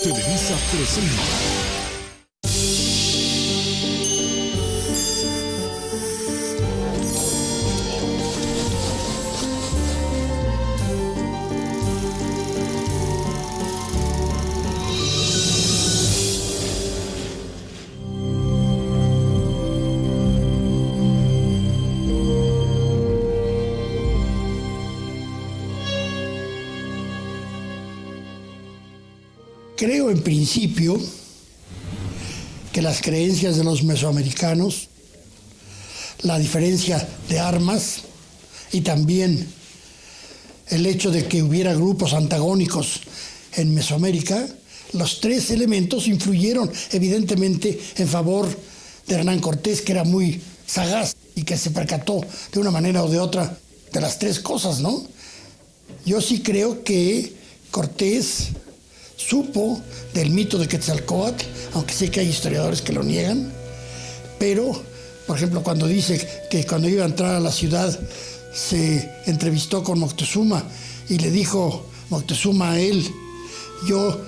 Televisa presenta. Creo en principio que las creencias de los mesoamericanos, la diferencia de armas y también el hecho de que hubiera grupos antagónicos en Mesoamérica, los tres elementos influyeron evidentemente en favor de Hernán Cortés, que era muy sagaz y que se percató de una manera o de otra de las tres cosas, ¿no? Yo sí creo que Cortés supo del mito de Quetzalcóatl, aunque sé que hay historiadores que lo niegan, pero, por ejemplo, cuando dice que cuando iba a entrar a la ciudad se entrevistó con Moctezuma y le dijo Moctezuma a él: yo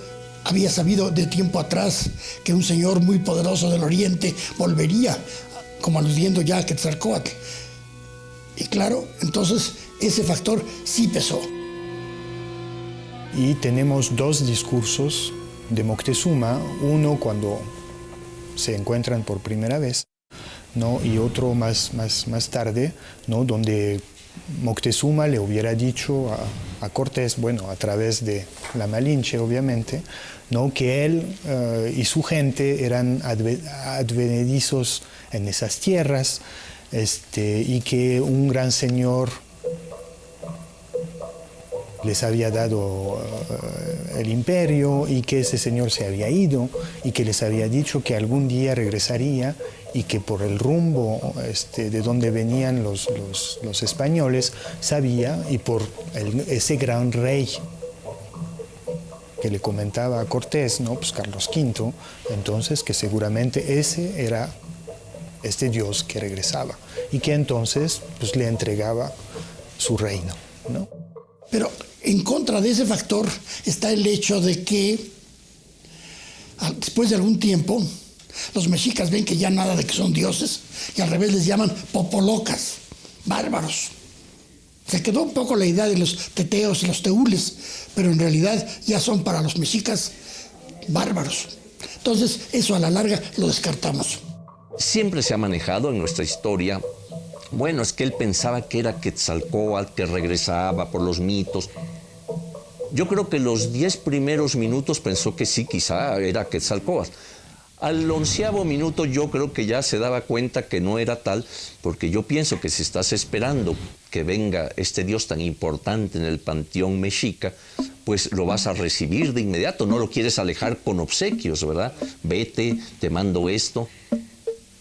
había sabido de tiempo atrás que un señor muy poderoso del Oriente volvería, como aludiendo ya a Quetzalcóatl. Y claro, entonces ese factor sí pesó. Y tenemos dos discursos de Moctezuma, uno cuando se encuentran por primera vez, ¿no? Y otro más tarde, ¿no? Donde Moctezuma le hubiera dicho a Cortés, bueno, a través de la Malinche obviamente, ¿no? Que él y su gente eran advenedizos en esas tierras, y que un gran señor les había dado el imperio y que ese señor se había ido y que les había dicho que algún día regresaría y que por el rumbo de donde venían los españoles sabía, y por ese gran rey que le comentaba a Cortés, ¿no? Pues Carlos V, entonces que seguramente ese era este Dios que regresaba y que entonces pues le entregaba su reino, ¿no? Pero en contra de ese factor está el hecho de que después de algún tiempo los mexicas ven que ya nada de que son dioses y al revés les llaman popolocas, bárbaros. Se quedó un poco la idea de los teteos y los teules, pero en realidad ya son para los mexicas bárbaros. Entonces eso a la larga lo descartamos. Siempre se ha manejado en nuestra historia, bueno, es que él pensaba que era Quetzalcóatl, que regresaba por los mitos. Yo creo que los 10 primeros minutos pensó que sí, quizá era Quetzalcóatl. Al 11º minuto yo creo que ya se daba cuenta que no era tal, porque yo pienso que si estás esperando que venga este Dios tan importante en el panteón mexica, pues lo vas a recibir de inmediato, no lo quieres alejar con obsequios, ¿verdad? Vete, te mando esto.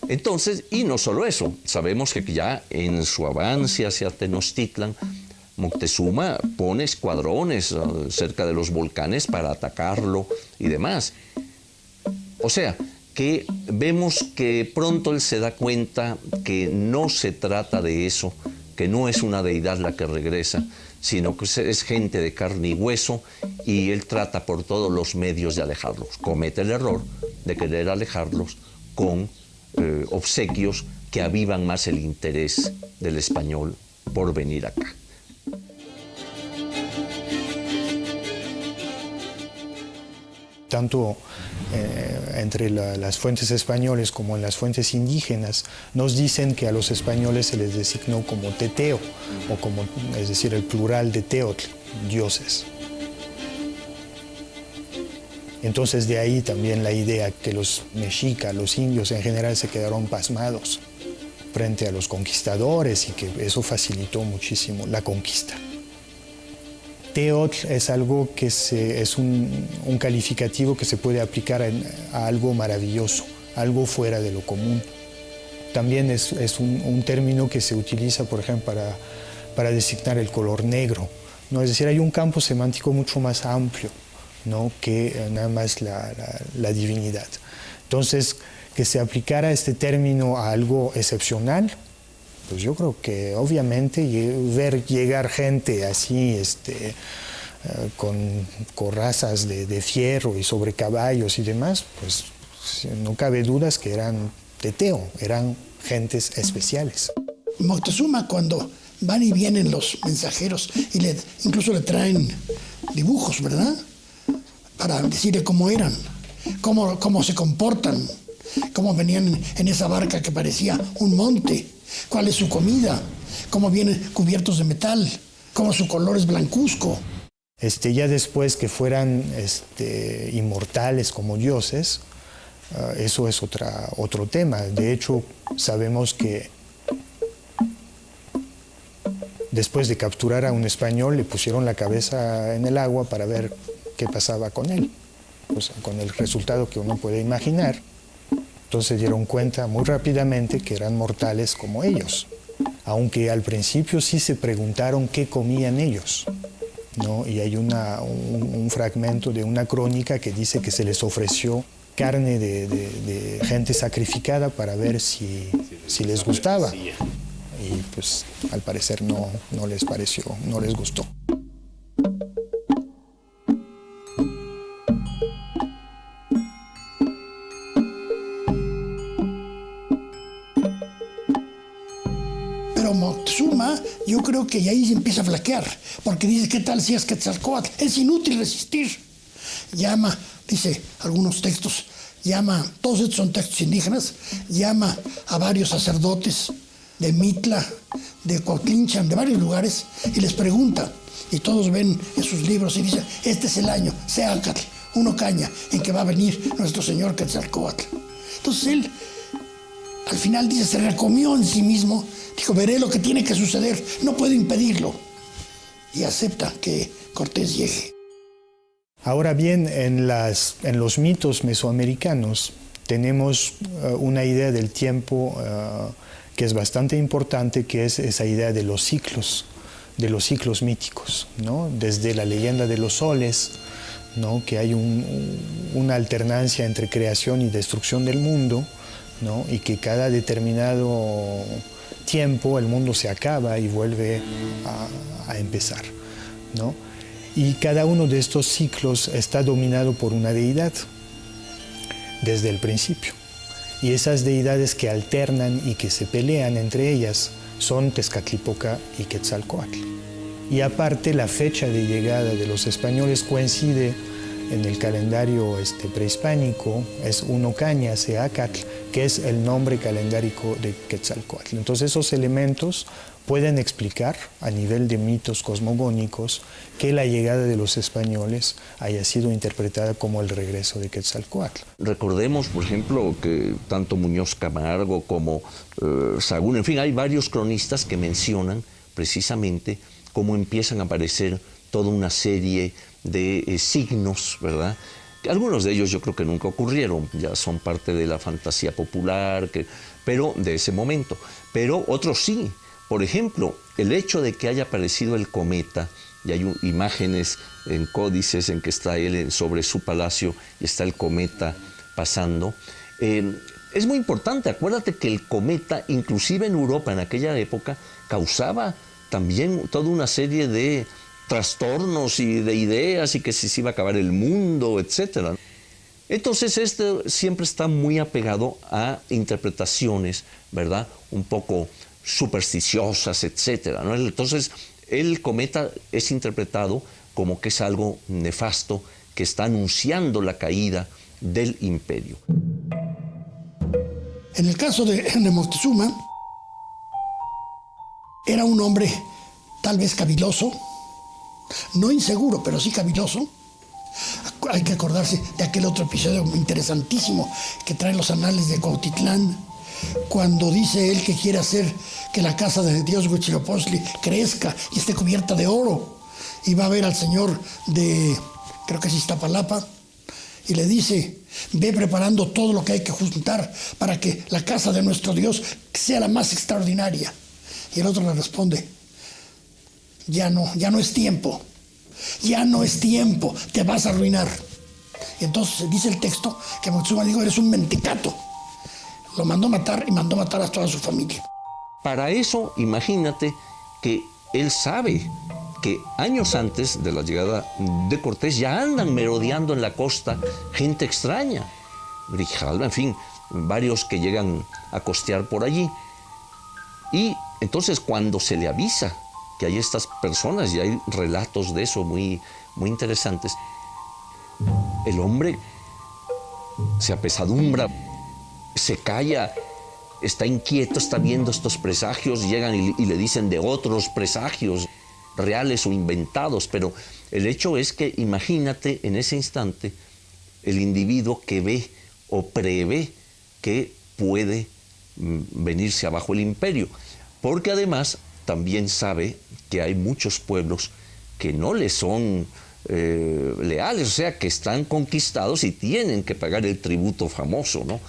Entonces, y no solo eso, sabemos que ya en su avance hacia Tenochtitlan, Moctezuma pone escuadrones cerca de los volcanes para atacarlo y demás. O sea, que vemos que pronto él se da cuenta que no se trata de eso, que no es una deidad la que regresa, sino que es gente de carne y hueso, y él trata por todos los medios de alejarlos. Comete el error de querer alejarlos con obsequios que avivan más el interés del español por venir acá. Tanto entre las fuentes españolas como en las fuentes indígenas nos dicen que a los españoles se les designó como teteo, o como, es decir, el plural de teotl, dioses. Entonces de ahí también la idea que los mexicas, los indios en general, se quedaron pasmados frente a los conquistadores y que eso facilitó muchísimo la conquista. Teotl es algo que es un calificativo que se puede aplicar a algo maravilloso, algo fuera de lo común. También es un término que se utiliza, por ejemplo, para designar el color negro, ¿no? Es decir, hay un campo semántico mucho más amplio, ¿no? Que nada más la divinidad. Entonces, que se aplicara este término a algo excepcional, pues yo creo que obviamente ver llegar gente así con corazas de fierro y sobre caballos y demás, pues no cabe dudas que eran teteo, eran gentes especiales. Moctezuma, cuando van y vienen los mensajeros y incluso le traen dibujos, ¿verdad? Para decirle cómo eran, cómo se comportan, cómo venían en esa barca que parecía un monte, cuál es su comida, cómo vienen cubiertos de metal, cómo su color es blancuzco. Ya después que fueran inmortales como dioses, eso es otro tema. De hecho, sabemos que después de capturar a un español, le pusieron la cabeza en el agua para ver qué pasaba con él, pues, con el resultado que uno puede imaginar. Entonces se dieron cuenta muy rápidamente que eran mortales como ellos, aunque al principio sí se preguntaron qué comían ellos, ¿no? Y hay un fragmento de una crónica que dice que se les ofreció carne de gente sacrificada para ver si les gustaba. Y pues al parecer no les pareció, no les gustó. Pero Moctezuma, yo creo que ahí se empieza a flaquear, porque dice, ¿qué tal si es Quetzalcóatl? Es inútil resistir. Llama, dice algunos textos, todos estos son textos indígenas, llama a varios sacerdotes de Mitla, de Cuautlinchan, de varios lugares, y les pregunta, y todos ven en sus libros y dicen, este es el año, Seacatl, un ocaña, en que va a venir nuestro señor Quetzalcóatl. Entonces él, al final dice, se recomió en sí mismo, dijo, veré lo que tiene que suceder, no puedo impedirlo, y acepta que Cortés llegue. Ahora bien, en los mitos mesoamericanos tenemos una idea del tiempo que es bastante importante, que es esa idea de los ciclos míticos, ¿no? Desde la leyenda de los soles, ¿no? Que hay una alternancia entre creación y destrucción del mundo, ¿no? Y que cada determinado tiempo el mundo se acaba y vuelve a empezar, ¿no? Y cada uno de estos ciclos está dominado por una deidad desde el principio. Y esas deidades que alternan y que se pelean entre ellas son Tezcatlipoca y Quetzalcóatl. Y aparte, la fecha de llegada de los españoles coincide en el calendario prehispánico, es un ocaña, Seacatl, que es el nombre calendárico de Quetzalcóatl. Entonces esos elementos pueden explicar a nivel de mitos cosmogónicos que la llegada de los españoles haya sido interpretada como el regreso de Quetzalcóatl. Recordemos, por ejemplo, que tanto Muñoz Camargo como Sahagún, en fin, hay varios cronistas que mencionan precisamente cómo empiezan a aparecer toda una serie de signos, ¿verdad? Algunos de ellos yo creo que nunca ocurrieron, ya son parte de la fantasía popular, pero de ese momento. Pero otros sí. Por ejemplo, el hecho de que haya aparecido el cometa, y hay imágenes en códices en que está él sobre su palacio y está el cometa pasando, es muy importante. Acuérdate que el cometa, inclusive en Europa en aquella época, causaba también toda una serie de trastornos y de ideas y que se iba a acabar el mundo, etc. Entonces siempre está muy apegado a interpretaciones, ¿verdad? Un poco supersticiosas, etc., ¿no? Entonces el cometa es interpretado como que es algo nefasto que está anunciando la caída del imperio. En el caso de Moctezuma, era un hombre tal vez caviloso, no inseguro, pero sí caviloso. Hay que acordarse de aquel otro episodio interesantísimo que trae los anales de Cuautitlán, cuando dice él que quiere hacer que la casa de Dios Huitzilopochtli crezca y esté cubierta de oro, y va a ver al señor de, creo que es Iztapalapa, y le dice, ve preparando todo lo que hay que juntar para que la casa de nuestro Dios sea la más extraordinaria. Y el otro le responde, ya no es tiempo, te vas a arruinar. Y entonces dice el texto que Moctezuma dijo, eres un mentecato. Lo mandó matar y mandó matar a toda su familia. Para eso, imagínate que él sabe que años antes de la llegada de Cortés ya andan merodeando en la costa gente extraña, Grijalva, en fin, varios que llegan a costear por allí. Y entonces cuando se le avisa que hay estas personas, y hay relatos de eso muy, muy interesantes, el hombre se apesadumbra, se calla, está inquieto, está viendo estos presagios, llegan y le dicen de otros presagios, reales o inventados, pero el hecho es que imagínate en ese instante el individuo que ve o prevé que puede venirse abajo el imperio, porque además también sabe que hay muchos pueblos que no le son leales, o sea, que están conquistados y tienen que pagar el tributo famoso, ¿no?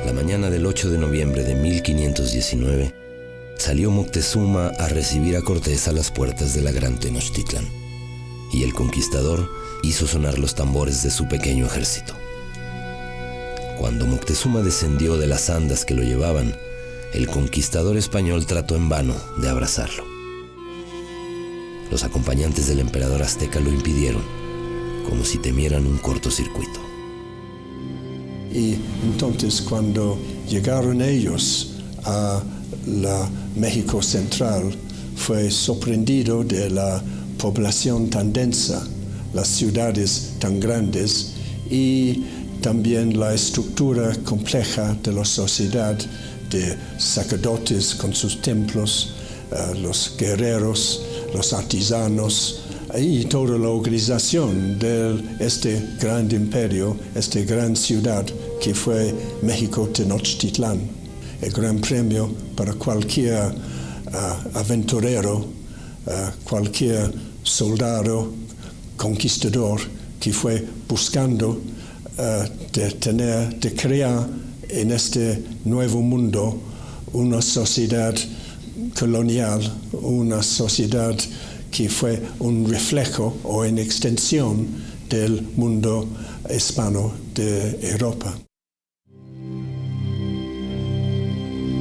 La mañana del 8 de noviembre de 1519, salió Moctezuma a recibir a Cortés a las puertas de la gran Tenochtitlan, y el conquistador hizo sonar los tambores de su pequeño ejército. Cuando Moctezuma descendió de las andas que lo llevaban, el conquistador español trató en vano de abrazarlo. Los acompañantes del emperador azteca lo impidieron, como si temieran un cortocircuito. Y entonces cuando llegaron ellos a la México Central, fue sorprendido de la población tan densa, las ciudades tan grandes y también la estructura compleja de la sociedad, de sacerdotes con sus templos, los guerreros, los artesanos y toda la organización de este gran imperio, esta gran ciudad que fue México Tenochtitlán. El gran premio para cualquier aventurero, cualquier soldado, conquistador que fue buscando de crear en este nuevo mundo una sociedad colonial, una sociedad que fue un reflejo o en extensión del mundo hispano de Europa.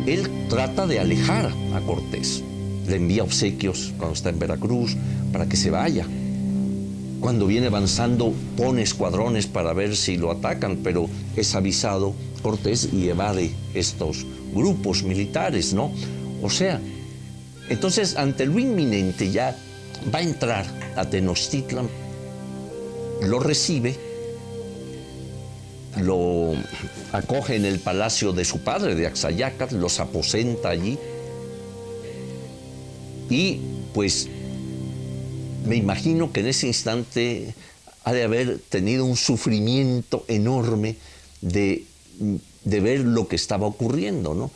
Él trata de alejar a Cortés, le envía obsequios cuando está en Veracruz para que se vaya. Cuando viene avanzando pone escuadrones para ver si lo atacan, pero es avisado Cortés y evade estos grupos militares, ¿no? O sea, entonces ante lo inminente ya va a entrar a Tenochtitlan, lo recibe, lo acoge en el palacio de su padre, de Axayácatl, los aposenta allí y pues me imagino que en ese instante ha de haber tenido un sufrimiento enorme de ver lo que estaba ocurriendo, ¿no?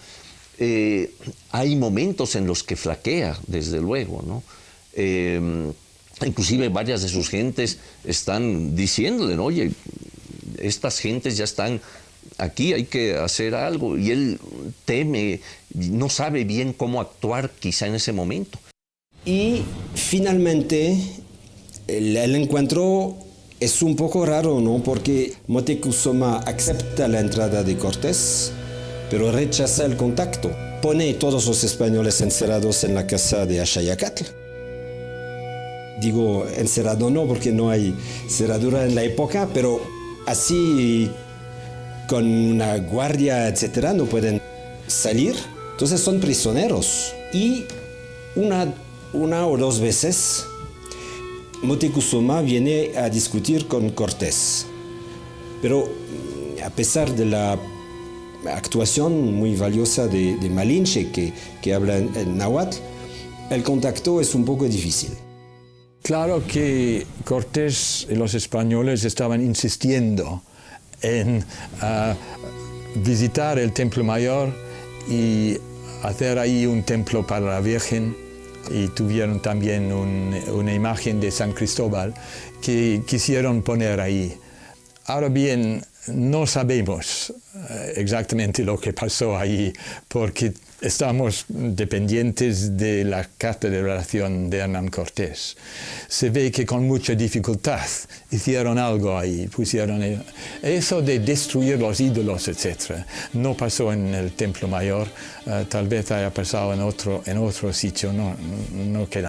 Hay momentos en los que flaquea, desde luego, ¿no? Inclusive varias de sus gentes están diciéndole, ¿no? Oye, estas gentes ya están aquí, hay que hacer algo. Y él teme, no sabe bien cómo actuar quizá en ese momento. Y finalmente el encuentro es un poco raro, ¿no? Porque Moctezuma acepta la entrada de Cortés, pero rechaza el contacto. Pone a todos los españoles encerrados en la casa de Axayácatl. Digo encerrado no, porque no hay cerradura en la época, pero así con una guardia, etcétera, no pueden salir. Entonces son prisioneros. Y una o dos veces Moctezuma viene a discutir con Cortés. Pero a pesar de la actuación muy valiosa de Malinche, que habla en náhuatl, el contacto es un poco difícil. Claro que Cortés y los españoles estaban insistiendo en visitar el Templo Mayor y hacer ahí un templo para la Virgen, y tuvieron también una imagen de San Cristóbal que quisieron poner ahí. Ahora bien, no sabemos exactamente lo que pasó ahí, porque estamos dependientes de la carta de relación de Hernán Cortés. Se ve que con mucha dificultad hicieron algo ahí, pusieron eso de destruir los ídolos, etc. No pasó en el Templo Mayor, tal vez haya pasado en otro sitio, no queda.